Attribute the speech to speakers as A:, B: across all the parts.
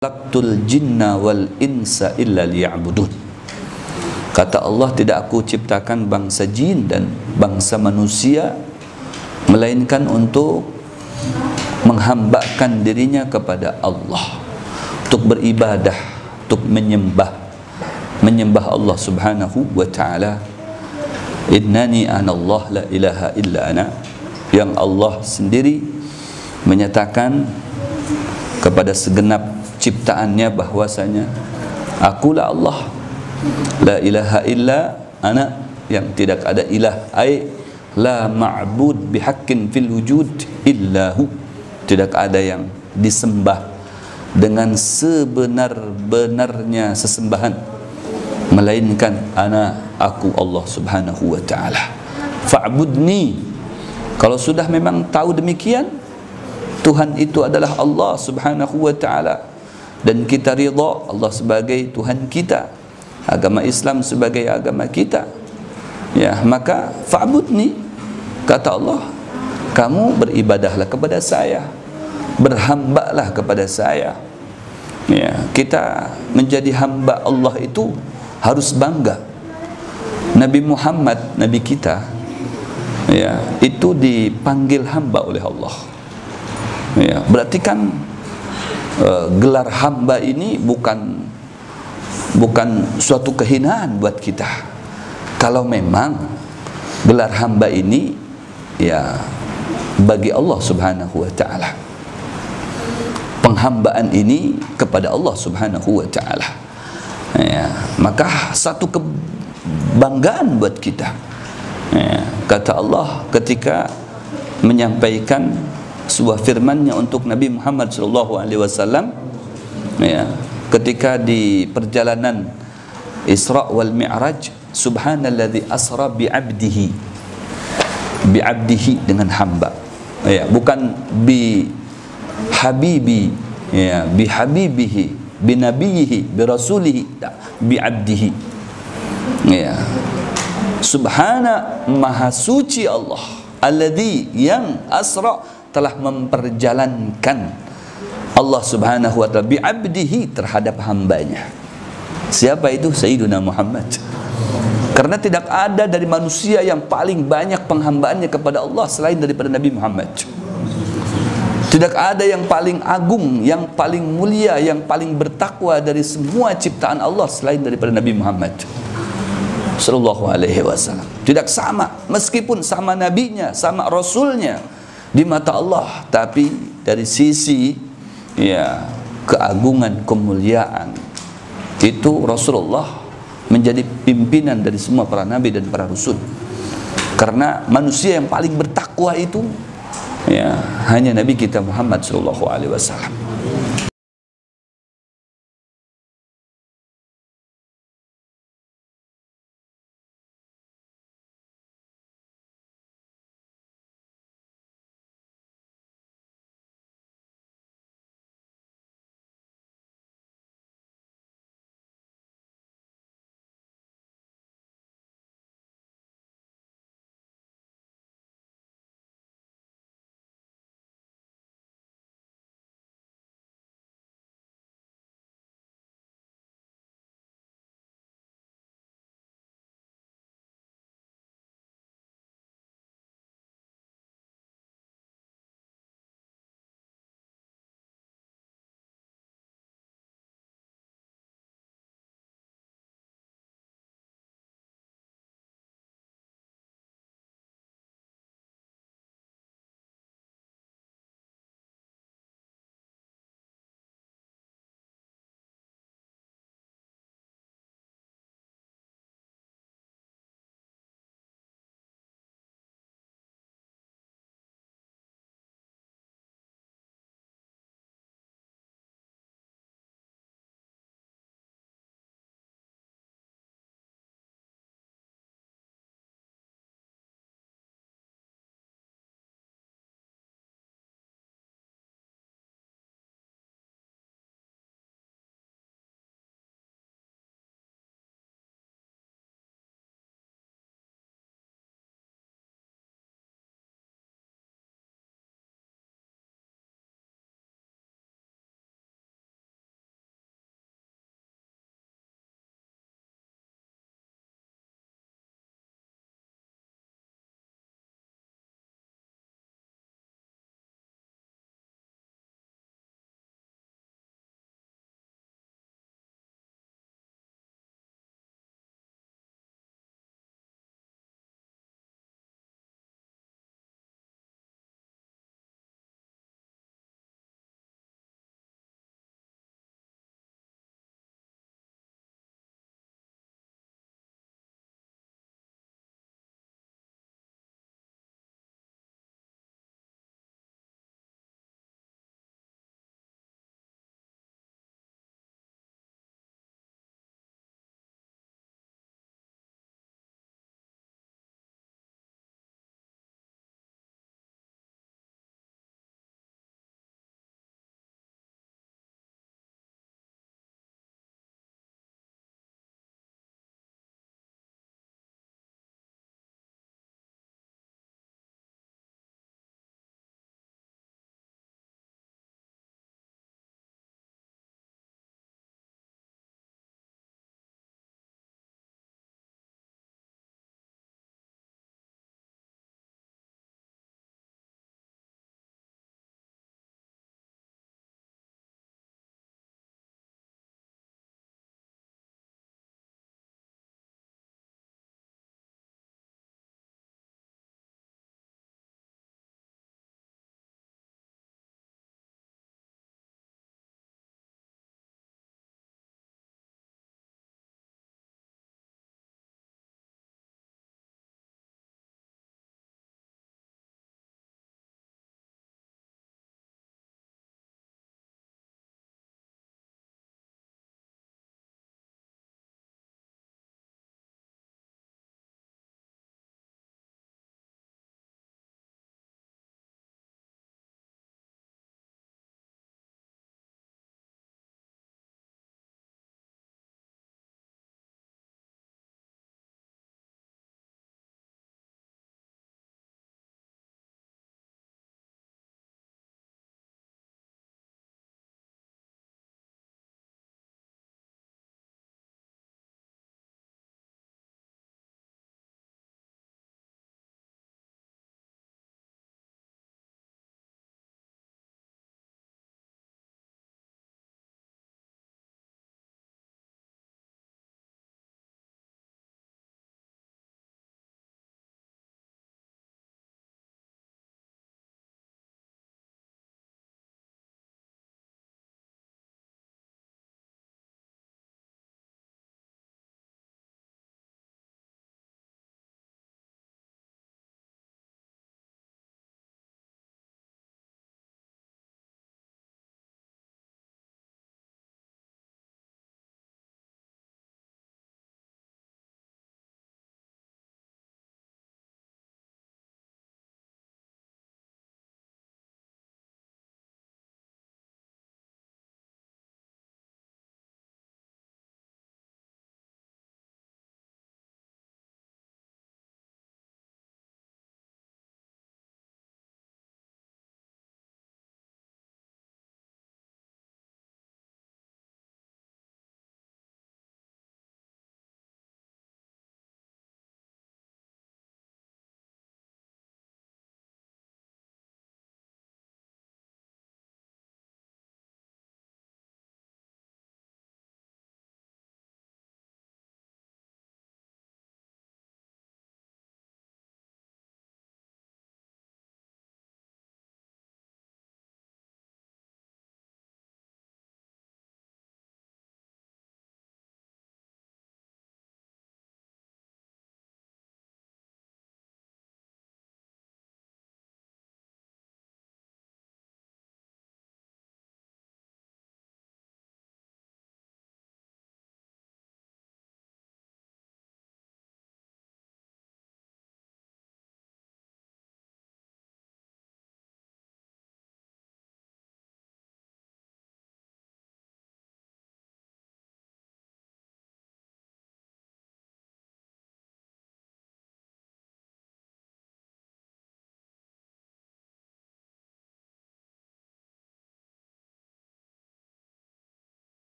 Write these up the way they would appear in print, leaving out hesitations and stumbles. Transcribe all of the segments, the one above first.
A: khalaqtul jinna wal insa illa liya'budun. Kata Allah, tidak aku ciptakan bangsa jin dan bangsa manusia melainkan untuk menghambakan dirinya kepada Allah, untuk beribadah, untuk menyembah Allah Subhanahu wa ta'ala. Innani anallah la ilaha illa ana, yang Allah sendiri menyatakan kepada segenap ciptaannya bahwasanya akulah Allah, la ilaha illa ana, yang tidak ada ilah, ai la ma'bud bihaqqin fil wujud illahu, tidak ada yang disembah dengan sebenar-benarnya sesembahan melainkan aku Allah Subhanahu wa ta'ala. Fa'budni. Kalau sudah memang tahu demikian, Tuhan itu adalah Allah Subhanahu wa ta'ala, dan kita ridha Allah sebagai Tuhan kita, agama Islam sebagai agama kita, ya, maka fa'budni, kata Allah, kamu beribadahlah kepada saya, berhambalah kepada saya. Ya, kita menjadi hamba Allah itu harus bangga. Nabi Muhammad, Nabi kita, ya, itu dipanggil hamba oleh Allah. Ya, berarti kan gelar hamba ini bukan suatu kehinaan buat kita. Kalau memang gelar hamba ini ya bagi Allah Subhanahu wa ta'ala, penghambaan ini kepada Allah Subhanahu wa ta'ala, ya, maka satu kebanggaan buat kita. Ya, kata Allah ketika menyampaikan sebuah firman-Nya untuk Nabi Muhammad SAW, ya, ketika di perjalanan Isra wal Mi'raj, subhanalladzi asra bi'abdihi dengan hamba, ya, bukan bi habibi, ya, bi habibihi, bi nabiyihi, bi rasulihi, bi abdihi, ya. Subhana, maha suci Allah, alladzi, yang asra, telah memperjalankan Allah Subhanahu wa ta'ala bi abdihi, terhadap hambanya. Siapa itu? Sayyiduna Muhammad. Karena tidak ada dari manusia yang paling banyak penghambaannya kepada Allah selain daripada Nabi Muhammad. Tidak ada yang paling agung, yang paling mulia, yang paling bertakwa dari semua ciptaan Allah selain daripada Nabi Muhammad sallallahu alaihi wasallam. Tidak sama, meskipun sama nabinya, sama rasulnya di mata Allah, tapi dari sisi, ya, keagungan, kemuliaan, itu Rasulullah menjadi pimpinan dari semua para nabi dan para rasul. Karena manusia yang paling bertakwa itu, ya, hanya Nabi kita Muhammad sallallahu alaihi wasallam.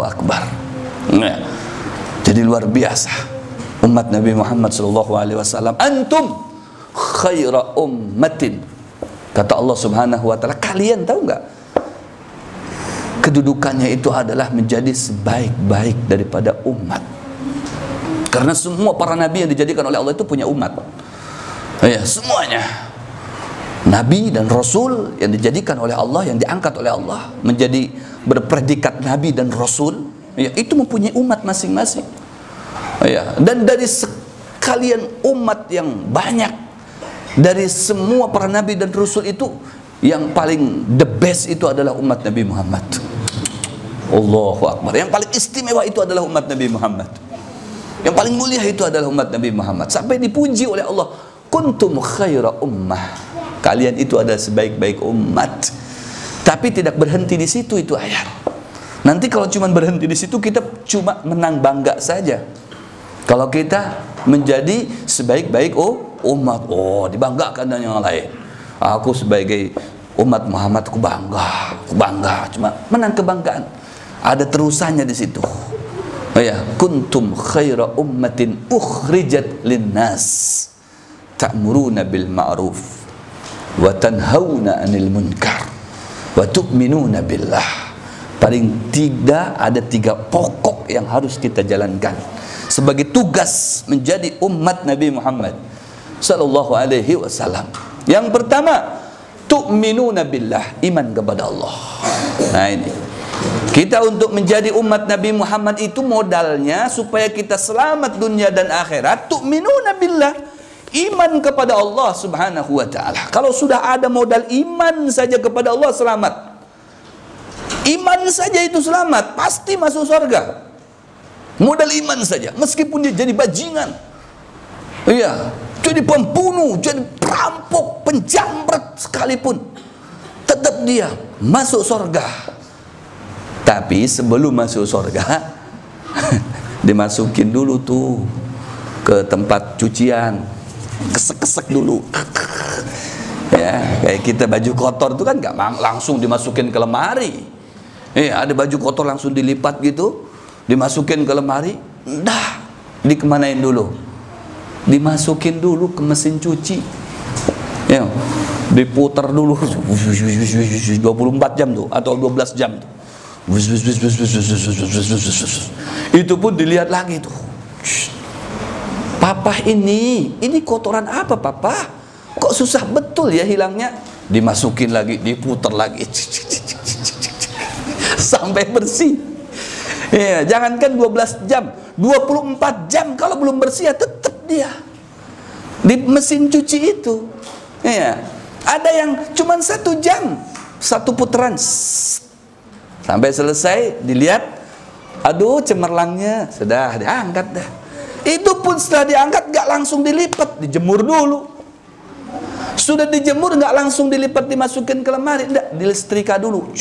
A: Akbar. Ya. Jadi luar biasa umat Nabi Muhammad SAW. Antum khaira ummatin. Kata Allah Subhanahu wa taala, kalian tahu nggak? Kedudukannya itu adalah menjadi sebaik-baik daripada umat. Karena semua para nabi yang dijadikan oleh Allah itu punya umat. Ya, semuanya. Nabi dan Rasul yang dijadikan oleh Allah, yang diangkat oleh Allah menjadi berpredikat Nabi dan Rasul, ya, itu mempunyai umat masing-masing. Ya, dan dari sekalian umat yang banyak, dari semua para Nabi dan Rasul itu, yang paling the best itu adalah umat Nabi Muhammad. Allahu Akbar. Yang paling istimewa itu adalah umat Nabi Muhammad. Yang paling mulia itu adalah umat Nabi Muhammad. Sampai dipuji oleh Allah, kuntum khaira ummah. Kalian itu adalah sebaik-baik umat. Tapi tidak berhenti di situ itu ayat. Nanti kalau cuma berhenti di situ, kita cuma menang bangga saja. Kalau kita menjadi sebaik-baik umat, dibanggakan dengan yang lain. Aku sebagai umat Muhammad, aku bangga, cuma menang kebanggaan. Ada terusannya di situ. Ya, kuntum khaira ummatin ukhrijat linnas ta'muruna bil ma'ruf wa tanhauna 'anil munkar wa tu'minuna billah. Paling tidak ada 3 pokok yang harus kita jalankan sebagai tugas menjadi umat Nabi Muhammad sallallahu alaihi wasallam. Yang pertama, tu'minuna billah, iman kepada Allah. Nah ini, kita untuk menjadi umat Nabi Muhammad itu modalnya supaya kita selamat dunia dan akhirat, tu'minuna billah, iman kepada Allah Subhanahu wa ta'ala. Kalau sudah ada modal iman saja kepada Allah, selamat. Iman saja itu selamat, pasti masuk surga. Modal iman saja, meskipun dia jadi bajingan, iya, jadi pembunuh, jadi perampok, penjamret sekalipun, tetap dia masuk surga. Tapi sebelum masuk surga, dimasukin dulu tuh ke tempat cucian, kesek-kesek dulu. Ya, kayak kita baju kotor itu kan nggak langsung dimasukin ke lemari. Ada baju kotor langsung dilipat gitu, dimasukin ke lemari. Dah, dikemanain dulu? Dimasukin dulu ke mesin cuci. Ya, diputar dulu 24 jam tuh atau 12 jam tuh. Itu pun dilihat lagi tuh. Papa ini kotoran apa papa? Kok susah betul ya hilangnya? Dimasukin lagi, diputar lagi sampai bersih. Ya, jangankan 12 jam, 24 jam kalau belum bersih ya tetap dia di mesin cuci itu. Ya, ada yang cuman 1 jam, 1 putaran sampai selesai, dilihat, aduh cemerlangnya sudah diangkat dah. Itu pun setelah diangkat gak langsung dilipat, dijemur dulu. Sudah dijemur gak langsung dilipat dimasukin ke lemari, enggak, disetrika dulu.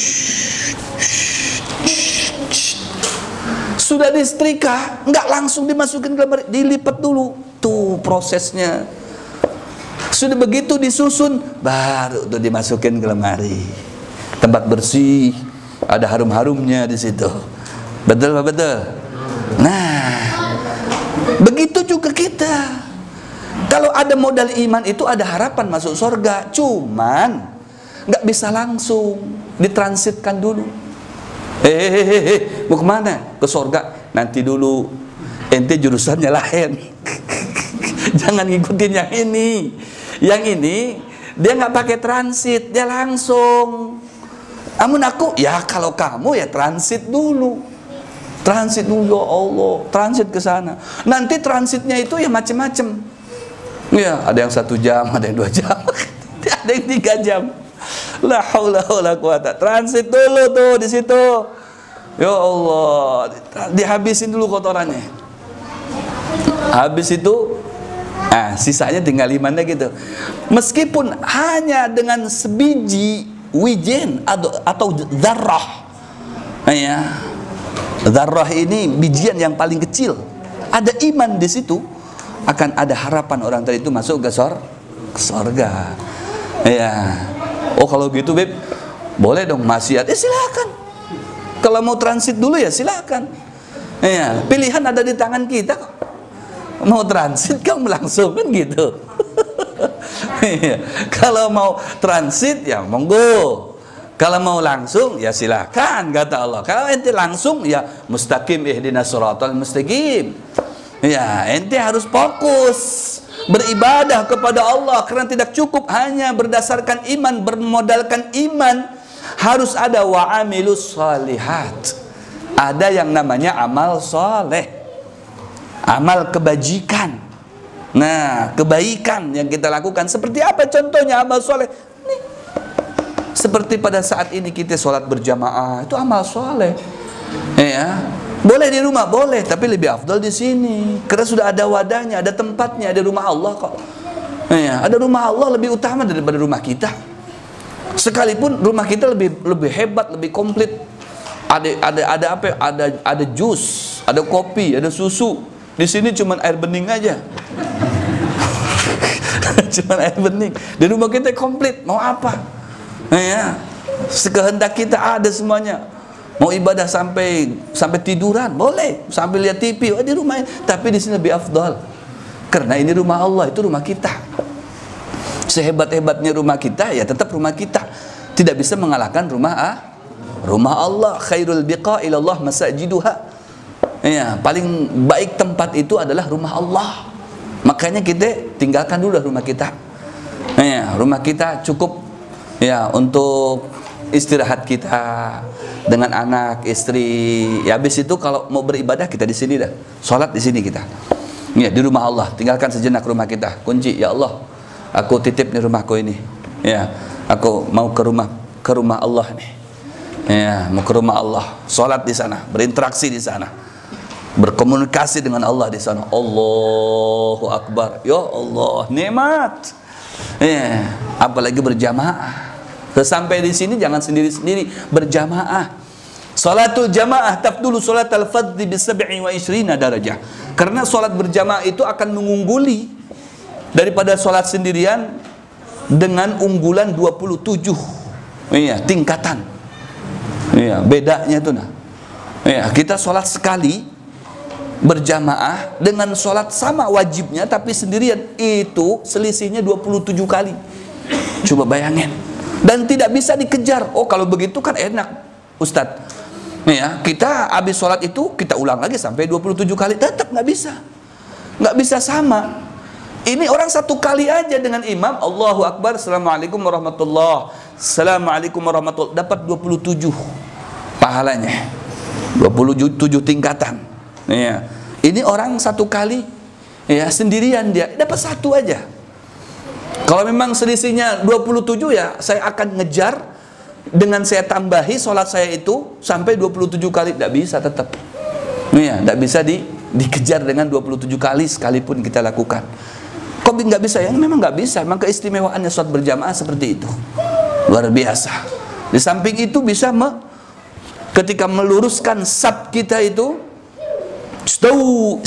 A: Sudah disetrika gak langsung dimasukin ke lemari, dilipat dulu. Tuh prosesnya. Sudah begitu disusun, baru tuh dimasukin ke lemari. Tempat bersih, ada harum-harumnya di situ. Betul apa betul? Nah, begitu juga kita. Kalau ada modal iman itu ada harapan masuk surga. Cuman nggak bisa langsung, ditransitkan dulu. Mau kemana? Ke surga? Nanti dulu. Ente jurusannya lain. Jangan ngikutin yang ini. Yang ini dia nggak pakai transit, dia langsung. Namun aku, ya kalau kamu ya transit dulu. Transit dulu, ya Allah, transit ke sana. Nanti transitnya itu ya macam-macam. Ya, ada yang 1 jam, ada yang 2 jam, ada yang 3 jam. La haula wala quwata. Transit dulu tuh di situ. Ya Allah, dihabisin dulu kotorannya. Habis itu, sisanya tinggal imannya gitu. Meskipun hanya dengan sebiji wijen atau dzarrah. Ya. Dzarrah ini bijian yang paling kecil. Ada iman di situ, akan ada harapan orang tadi itu masuk ke surga. Ya. Oh kalau gitu Beb, boleh dong maksiat. Silakan. Kalau mau transit dulu ya silakan. Ya, pilihan ada di tangan kita kok. Mau transit kamu langsung kan gitu. Kalau mau transit ya monggo. Kalau mau langsung ya silakan kata Allah. Kalau ente langsung ya mustaqim ihdinas siratal mustaqim. Ya, ente harus fokus beribadah kepada Allah, karena tidak cukup hanya berdasarkan iman, bermodalkan iman, harus ada wa'amilus shalihat. Ada yang namanya amal soleh, amal kebajikan. Nah, kebaikan yang kita lakukan seperti apa contohnya amal soleh? Nih, seperti pada saat ini kita sholat berjamaah, itu amal soleh. Ya, boleh di rumah, boleh, tapi lebih afdal di sini, karena sudah ada wadahnya, ada tempatnya, ada rumah Allah kok. Ya, ada rumah Allah lebih utama daripada rumah kita. Sekalipun rumah kita lebih hebat, lebih komplit. Ada apa? Ada jus, ada kopi, ada susu. Di sini cuma air bening aja. Cuma air bening. Di rumah kita komplit. Mau apa? Ya, sekehendak kita ada semuanya. Mau ibadah sampai tiduran boleh, sambil lihat TV di rumah, tapi di sini lebih afdal. Karena ini rumah Allah, itu rumah kita. Sehebat-hebatnya rumah kita ya tetap rumah kita. Tidak bisa mengalahkan rumah Allah. Khairul biqa ilallah masajiduha. Ya, paling baik tempat itu adalah rumah Allah. Makanya kita tinggalkan dulu rumah kita. Ya, rumah kita cukup ya untuk istirahat kita dengan anak, istri. Ya, habis itu kalau mau beribadah kita di sini dah. Salat di sini kita. Ya, di rumah Allah. Tinggalkan sejenak rumah kita. Kunci, ya Allah, aku titip nih rumahku ini. Ya, aku mau ke rumah Allah nih. Ya, mau ke rumah Allah. Salat di sana, berinteraksi di sana. Berkomunikasi dengan Allah di sana. Allahu Akbar. Ya Allah, nikmat. Ya, apalagi berjamaah. Sampai di sini jangan sendiri-sendiri, berjamaah. Salatul jamaah tafdulu salatal fadhi bi 27 darajah. Karena salat berjamaah itu akan mengungguli daripada salat sendirian dengan unggulan 27. Iya, tingkatan. Iya, bedanya itu nah. Iya, kita salat sekali berjamaah dengan salat sama wajibnya tapi sendirian, itu selisihnya 27 kali. Coba bayangin. Dan tidak bisa dikejar. Oh, kalau begitu kan enak, Ustadz. Ya, kita habis sholat itu kita ulang lagi sampai 27 kali. Tetap nggak bisa. Nggak bisa sama. Ini orang satu kali aja dengan imam, Allahu Akbar, Assalamualaikum warahmatullah, Assalamualaikum warahmatullah, dapat 27 pahalanya. 27 tingkatan. Ya. Ini orang satu kali ya sendirian dia dapat satu aja. Kalau memang selisihnya 27 ya saya akan ngejar dengan saya tambahi sholat saya itu sampai 27 kali. Tidak bisa tetap. Ya, tidak bisa dikejar dengan 27 kali sekalipun kita lakukan. Kok nggak bisa? Ya memang nggak bisa. Memang keistimewaannya sholat berjamaah seperti itu. Luar biasa. Di samping itu bisa ketika meluruskan saf kita itu stau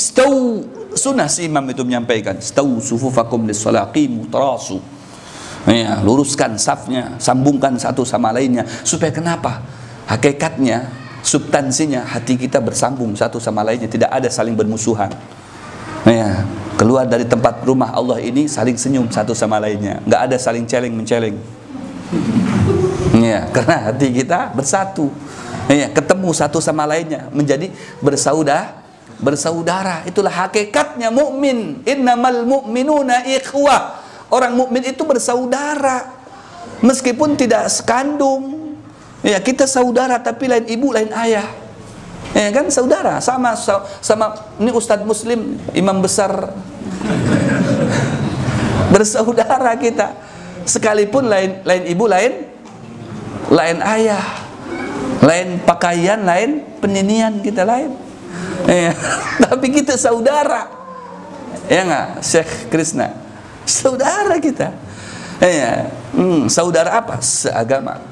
A: sunnah si imam itu menyampaikan stau sufufakum lis-salaqimu tarasu. Ya, luruskan safnya, sambungkan satu sama lainnya. Supaya kenapa? Hakikatnya, substansinya hati kita bersambung satu sama lainnya, tidak ada saling bermusuhan. Ya, keluar dari tempat rumah Allah ini saling senyum satu sama lainnya, nggak ada saling celeng-menceleng. Ya, karena hati kita bersatu. Ya, ketemu satu sama lainnya, menjadi bersaudara. Itulah hakikatnya mukmin. Innamal mu'minuna ikhwah. Orang mukmin itu bersaudara meskipun tidak sekandung. Ya, kita saudara tapi lain ibu lain ayah. Ya kan, saudara sama ini Ustadz Muslim, imam besar. Bersaudara kita. Sekalipun lain ibu lain ayah. Lain pakaian, lain peninian kita lain. Ya, tapi kita saudara. Ya enggak, Syekh Krishna? Saudara kita. Ya, saudara apa? Seagama.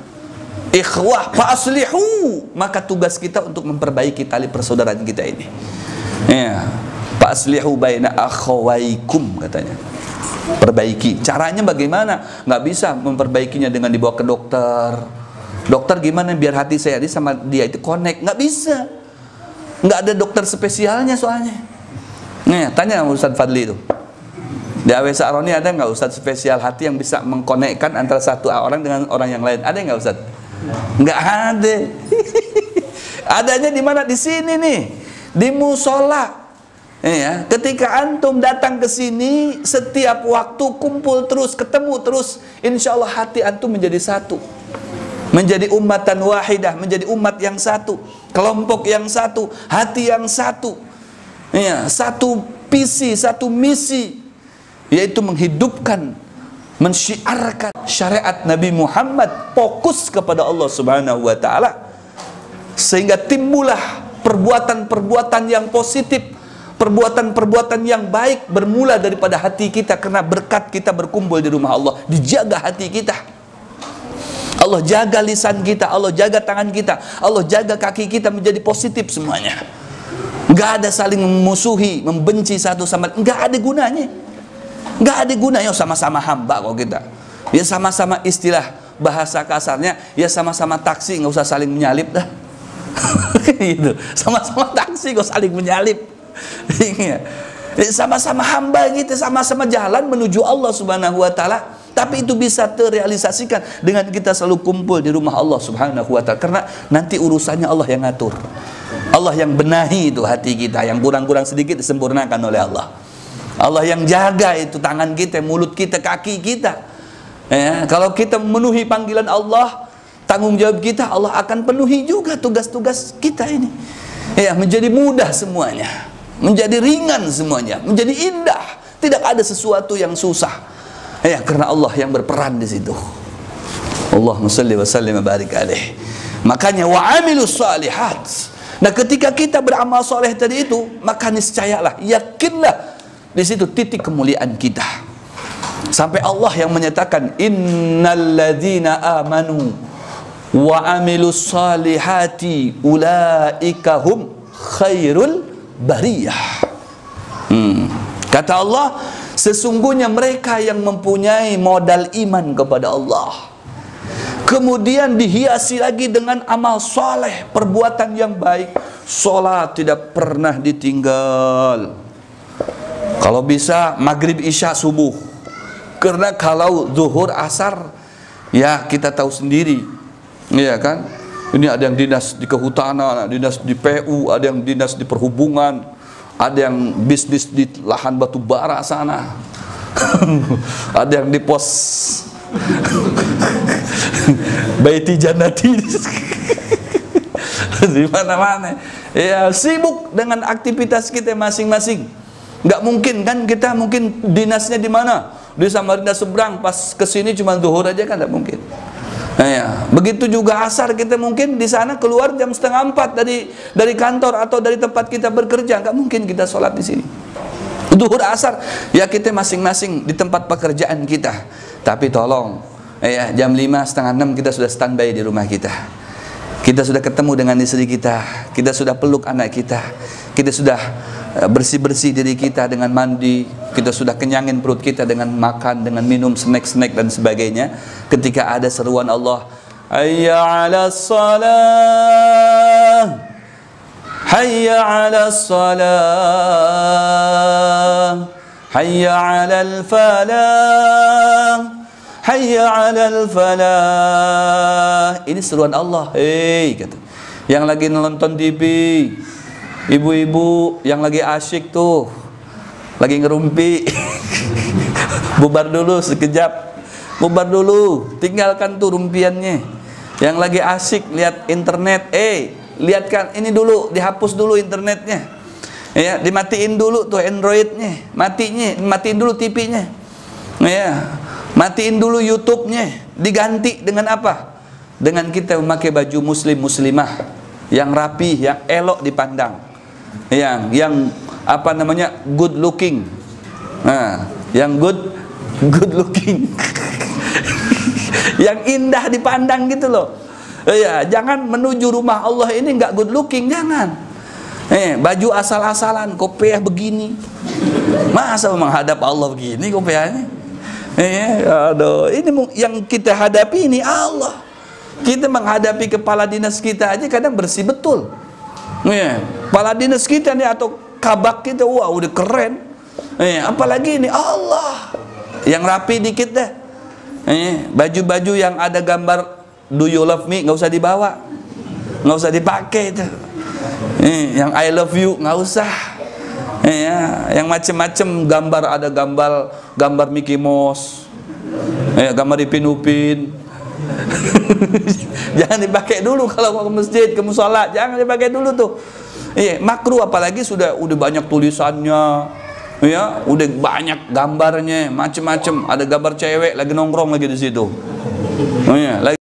A: Ikhwah fa aslihu, maka tugas kita untuk memperbaiki tali persaudaraan kita ini. Ya, fa aslihu baina akhawaikum katanya. Perbaiki. Caranya bagaimana? Nggak bisa memperbaikinya dengan dibawa ke dokter. Dokter gimana biar hati saya sama dia itu connect? Nggak bisa. Nggak ada dokter spesialnya soalnya. Nih, tanya sama Ustaz Fadli itu. Di AW Sa'roni ada nggak Ustaz spesial hati yang bisa mengkonekkan antara satu orang dengan orang yang lain? Ada nggak Ustaz? Nggak ada. Adanya di mana? Di sini nih, di musola. Ya, ketika antum datang ke sini, setiap waktu kumpul terus, ketemu terus, insya Allah hati antum menjadi satu, menjadi ummatan wahidah, menjadi umat yang satu, kelompok yang satu, hati yang satu, ya, satu visi, satu misi, yaitu menghidupkan, mensyiarkan syariat Nabi Muhammad, fokus kepada Allah Subhanahu wa Ta'ala, sehingga timbullah perbuatan-perbuatan yang positif, perbuatan-perbuatan yang baik bermula daripada hati kita, karena berkat kita berkumpul di rumah Allah. Dijaga hati kita, Allah jaga lisan kita, Allah jaga tangan kita, Allah jaga kaki kita menjadi positif semuanya. Nggak ada saling memusuhi, membenci satu sama lain, nggak ada gunanya. Nggak ada gunanya. Sama-sama hamba kok kita, ya sama-sama, istilah bahasa kasarnya, ya sama-sama taksi, nggak usah saling menyalip dah. Gitu. Sama-sama taksi kok saling menyalip. Sama-sama hamba gitu, sama-sama jalan menuju Allah Subhanahu wa Ta'ala. Tapi itu bisa terrealisasikan dengan kita selalu kumpul di rumah Allah Subhanahu wa Ta'ala, karena nanti urusannya Allah yang ngatur, Allah yang benahi itu hati kita, yang kurang-kurang sedikit disempurnakan oleh Allah. Allah yang jaga itu tangan kita, mulut kita, kaki kita, ya. Kalau kita memenuhi panggilan Allah, tanggung jawab kita, Allah akan penuhi juga tugas-tugas kita ini, ya, menjadi mudah semuanya, menjadi ringan semuanya, menjadi indah, tidak ada sesuatu yang susah, ya, karena Allah yang berperan di situ. Allahumma shalli wa sallim wa barik alaih. Makanya wa amilus salihat. Nah, ketika kita beramal soleh tadi itu, maka niscayalah, yakinlah, di situ titik kemuliaan kita. Sampai Allah yang menyatakan, innalladzina amanu wa amilus salihati ulaika hum khairul bariyah. Kata Allah, sesungguhnya mereka yang mempunyai modal iman kepada Allah, kemudian dihiasi lagi dengan amal soleh, perbuatan yang baik, sholat tidak pernah ditinggal. Kalau bisa maghrib, isya, subuh. Karena kalau zuhur, asar, ya kita tahu sendiri, ya kan? Ini ada yang dinas di kehutanan, dinas di PU, ada yang dinas di perhubungan, ada yang bisnis di lahan batu bara sana, ada yang di pos Baiti Jannati, di mana-mana. Ya, sibuk dengan aktivitas kita masing-masing. Nggak mungkin kan kita mungkin dinasnya di mana? Di Samarinda seberang, pas kesini cuma zuhur aja kan, nggak mungkin. Nah, ya. Begitu juga asar, kita mungkin di sana keluar jam 3:30 dari kantor atau dari tempat kita bekerja, nggak mungkin kita sholat di sini. Zuhur, asar, ya kita masing-masing di tempat pekerjaan kita. Tapi tolong, ya, jam 5, setengah 6 kita sudah standby di rumah kita. Kita sudah ketemu dengan istri kita, kita sudah peluk anak kita, kita sudah bersih-bersih diri kita dengan mandi, kita sudah kenyangin perut kita dengan makan, dengan minum snack-snack dan sebagainya. Ketika ada seruan Allah, hayya 'alas salah, hayya 'alas salah, hayya 'alal falah, hayya 'alal falah. Ini seruan Allah. Hei, kata, yang lagi nonton TV, ibu-ibu yang lagi asyik tuh, lagi ngerumpi, bubar dulu sekejap, bubar dulu, tinggalkan tuh rumpiannya. Yang lagi asyik lihat internet, lihatkan ini dulu, dihapus dulu internetnya, ya, dimatiin dulu tuh Androidnya, matiin dulu TV-nya, ya, matiin dulu YouTube-nya, diganti dengan apa? Dengan kita memakai baju muslim muslimah yang rapi, yang elok dipandang, yang apa namanya, good looking, yang good looking, yang indah dipandang gitu loh. Ya, jangan menuju rumah Allah ini nggak good looking, jangan. Baju asal-asalan, kopiah begini, masa menghadap Allah begini kopiahnya? Aduh, ini yang kita hadapi ini Allah. Kita menghadapi kepala dinas kita aja kadang bersih betul. Ya, kepala dinas kita nih atau kabak kita, wah udah keren. Apalagi ini Allah yang rapi dikit dah. Baju-baju yang ada gambar do you love me nggak usah dibawa, nggak usah dipakai itu. Yang I love you nggak usah. Yang macem-macem gambar, ada gambar Mickey Mouse, gambar Ipin Upin. Jangan dipakai dulu kalau mau ke masjid, ke musola, jangan dipakai dulu tuh. Makruh, apalagi sudah banyak tulisannya, udah banyak gambarnya, macem-macem. Ada gambar cewek lagi nongkrong lagi di situ. Lagi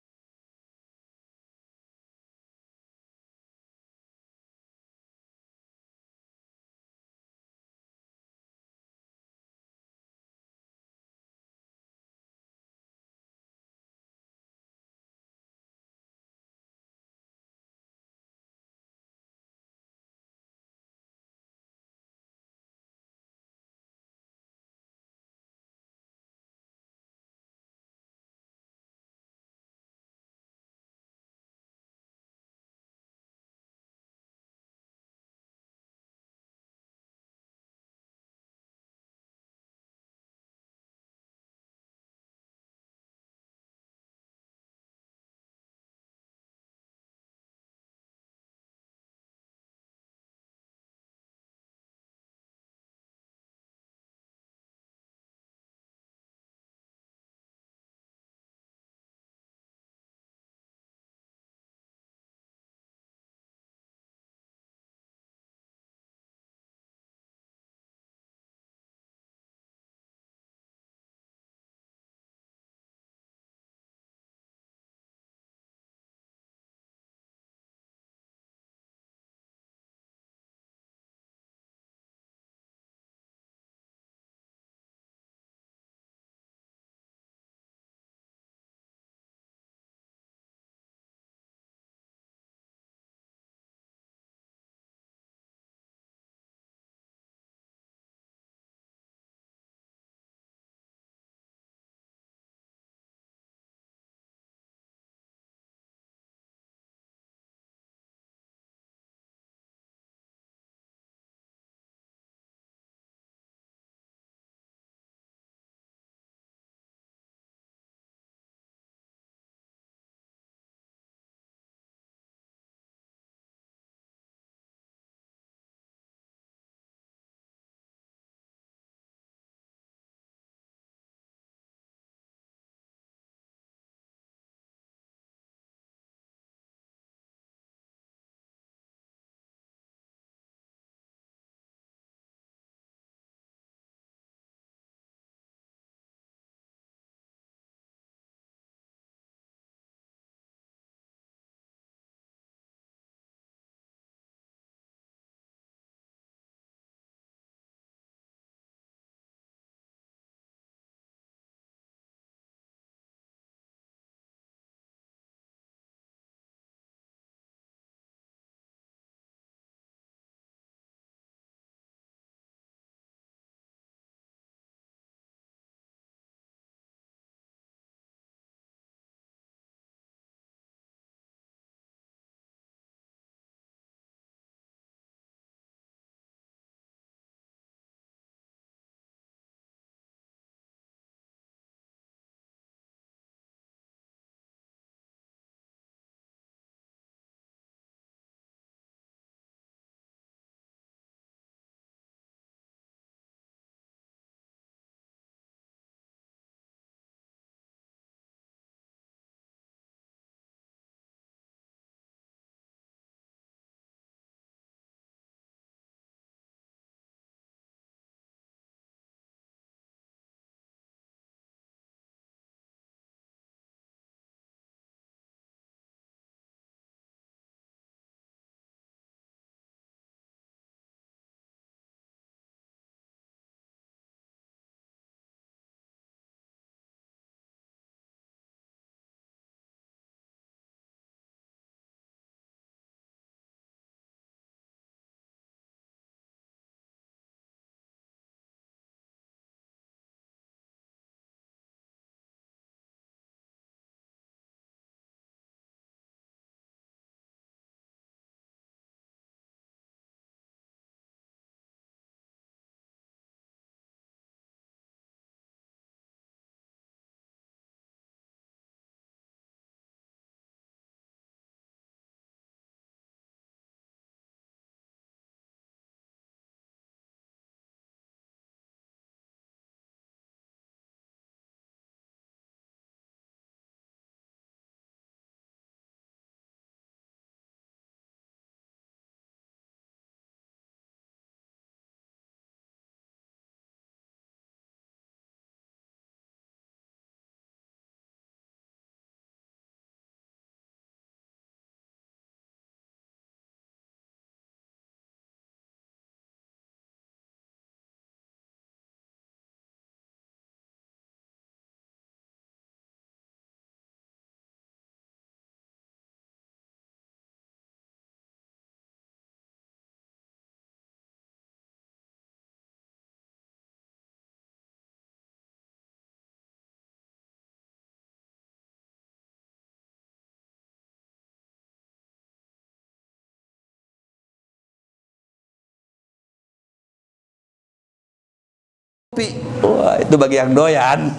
A: Wah, itu bagi yang doyan.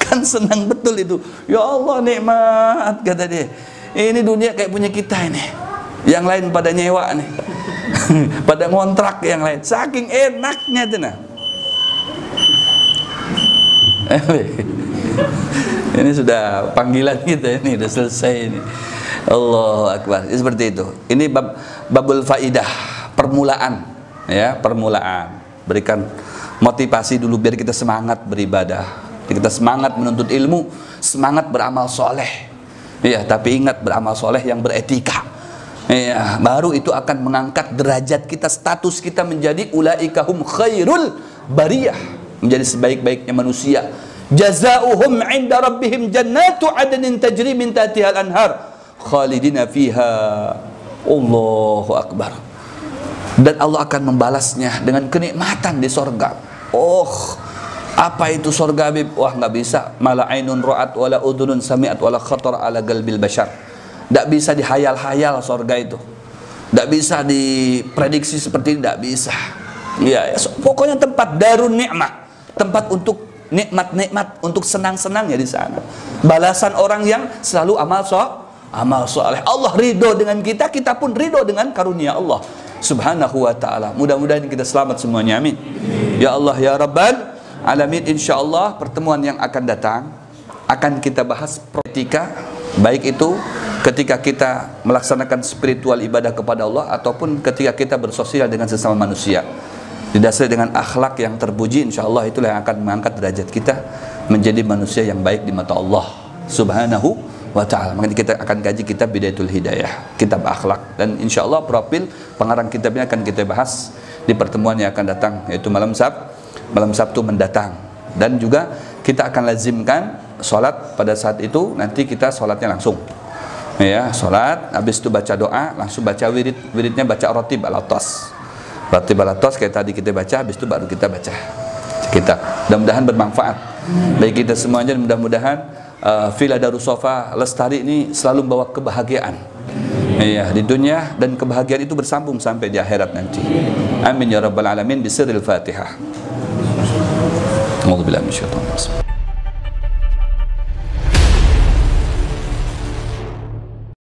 A: Kan senang betul itu. Ya Allah, nikmat, kata dia. Ini dunia kayak punya kita ini. Yang lain pada nyewa nih. Pada ngontrak yang lain. Saking enaknya tuh nah. Ini sudah panggilan kita ini, sudah selesai ini. Allahu Akbar. Seperti itu. Ini babul faidah, permulaan, ya, permulaan. Berikan motivasi dulu biar kita semangat beribadah, kita semangat menuntut ilmu, semangat beramal soleh. Ya, tapi ingat beramal soleh yang beretika. Ya, baru itu akan mengangkat derajat kita, status kita menjadi ulaikahum khairul bariyah, menjadi sebaik-baiknya manusia. Jazaohum 'inda rabbihim jannatu 'adnin tajri min tahtiha al-anhar khalidina fiha. Allahu Akbar. Dan Allah akan membalasnya dengan kenikmatan di sorga. Oh, apa itu sorga, Habib? Wah, nggak bisa. Mala ainun ra'at wala udhunun sami'at wala khatar ala qalbil bashar. Nggak bisa dihayal-hayal sorga itu. Nggak bisa diprediksi seperti ini, nggak bisa. Ya, pokoknya tempat darun nikmah, tempat untuk nikmat-nikmat, untuk senang-senangnya di sana. Balasan orang yang selalu amal soleh. Allah ridho dengan kita, kita pun ridho dengan karunia Allah Subhanahu wa ta'ala. Mudah-mudahan kita selamat semuanya, amin. Ya Allah ya Rabbal Alamin. InsyaAllah pertemuan yang akan datang akan kita bahas etika, baik itu ketika kita melaksanakan spiritual ibadah kepada Allah ataupun ketika kita bersosial dengan sesama manusia, didasari dengan akhlak yang terpuji. InsyaAllah itulah yang akan mengangkat derajat kita menjadi manusia yang baik di mata Allah Subhanahu wa ta'ala. Maka kita akan kaji kitab Bidayatul Hidayah, kitab akhlak, dan insyaallah profil pengarang kitabnya akan kita bahas di pertemuan yang akan datang, yaitu malam Sabtu mendatang. Dan juga kita akan lazimkan sholat pada saat itu. Nanti kita sholatnya langsung, ya, sholat habis itu baca doa, langsung baca wiridnya baca ratib al-atas kayak tadi kita baca, habis itu baru kita baca kitab. Mudah-mudahan bermanfaat bagi kita semuanya. Mudah-mudahan Villa Darussofa Lestari ini selalu membawa kebahagiaan, ya, di dunia, dan kebahagiaan itu bersambung sampai di akhirat nanti. Amin ya rabbal alamin. Bisirril Fatihah. A'udzubillahi minasyaitonir rajim.